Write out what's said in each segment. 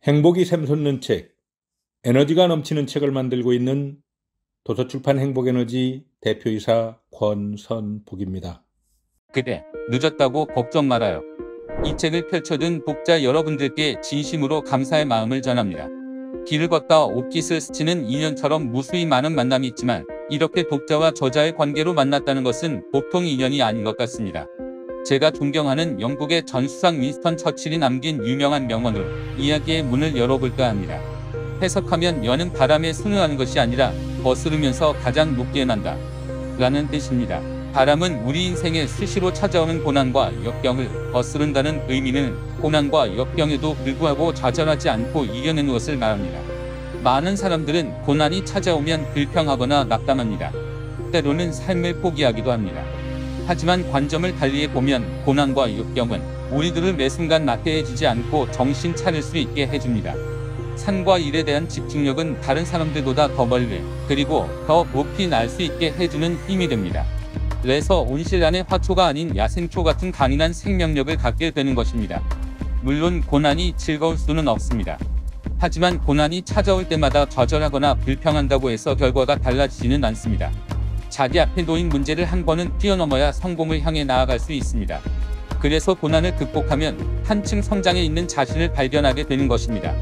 행복이 샘솟는 책, 에너지가 넘치는 책을 만들고 있는 도서출판 행복에너지 대표이사 권선복입니다. 그대, 늦었다고 걱정 말아요. 이 책을 펼쳐둔 독자 여러분들께 진심으로 감사의 마음을 전합니다. 길을 걷다 옷깃을 스치는 인연처럼 무수히 많은 만남이 있지만 이렇게 독자와 저자의 관계로 만났다는 것은 보통 인연이 아닌 것 같습니다. 제가 존경하는 영국의 전 수상 윈스턴 처칠이 남긴 유명한 명언으로 이야기의 문을 열어볼까 합니다. 해석하면 연은 바람에 순응하는 것이 아니라 거스르면서 가장 높게 난다 라는 뜻입니다. 바람은 우리 인생에 수시로 찾아오는 고난과 역경을 거스른다는 의미는 고난과 역경에도 불구하고 좌절하지 않고 이겨내는 것을 말합니다. 많은 사람들은 고난이 찾아오면 불평하거나 낙담합니다. 때로는 삶을 포기하기도 합니다. 하지만 관점을 달리 해보면 고난과 역경은 우리들을 매 순간 나태해지지 않고 정신 차릴 수 있게 해줍니다. 산과 일에 대한 집중력은 다른 사람들보다 더 멀리 그리고 더 높이 날 수 있게 해주는 힘이 됩니다. 그래서 온실안의 화초가 아닌 야생초 같은 강인한 생명력을 갖게 되는 것입니다. 물론 고난이 즐거울 수는 없습니다. 하지만 고난이 찾아올 때마다 좌절하거나 불평한다고 해서 결과가 달라지지는 않습니다. 자기 앞에 놓인 문제를 한 번은 뛰어넘어야 성공을 향해 나아갈 수 있습니다. 그래서 고난을 극복하면 한층 성장해 있는 자신을 발견하게 되는 것입니다.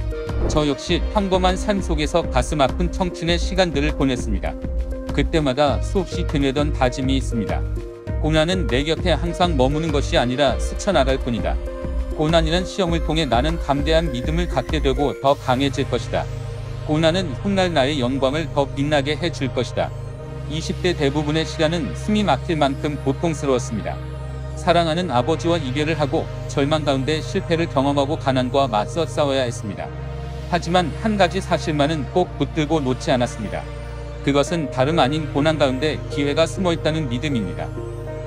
저 역시 평범한 삶 속에서 가슴 아픈 청춘의 시간들을 보냈습니다. 그때마다 수없이 되뇌던 다짐이 있습니다. 고난은 내 곁에 항상 머무는 것이 아니라 스쳐나갈 뿐이다. 고난이란 시험을 통해 나는 담대한 믿음을 갖게 되고 더 강해질 것이다. 고난은 훗날 나의 영광을 더 빛나게 해줄 것이다. 20대 대부분의 시간은 숨이 막힐 만큼 고통스러웠습니다. 사랑하는 아버지와 이별을 하고 절망 가운데 실패를 경험하고 가난과 맞서 싸워야 했습니다. 하지만 한 가지 사실만은 꼭 붙들고 놓지 않았습니다. 그것은 다름 아닌 고난 가운데 기회가 숨어있다는 믿음입니다.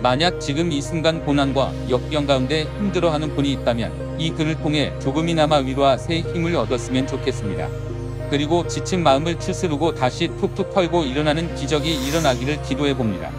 만약 지금 이 순간 고난과 역경 가운데 힘들어하는 분이 있다면 이 글을 통해 조금이나마 위로와 새 힘을 얻었으면 좋겠습니다. 그리고 지친 마음을 추스르고 다시 툭툭 털고 일어나는 기적이 일어나기를 기도해봅니다.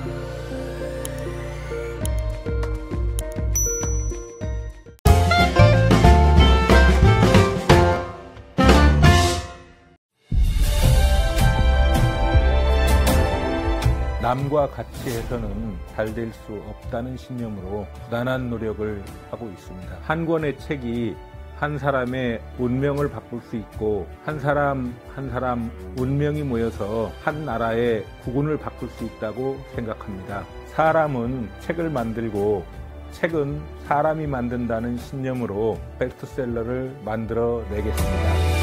남과 같이 해서는 잘 될 수 없다는 신념으로 부단한 노력을 하고 있습니다. 한 권의 책이 한 사람의 운명을 바꿀 수 있고 한 사람 한 사람 운명이 모여서 한 나라의 국운을 바꿀 수 있다고 생각합니다. 사람은 책을 만들고 책은 사람이 만든다는 신념으로 베스트셀러를 만들어 내겠습니다.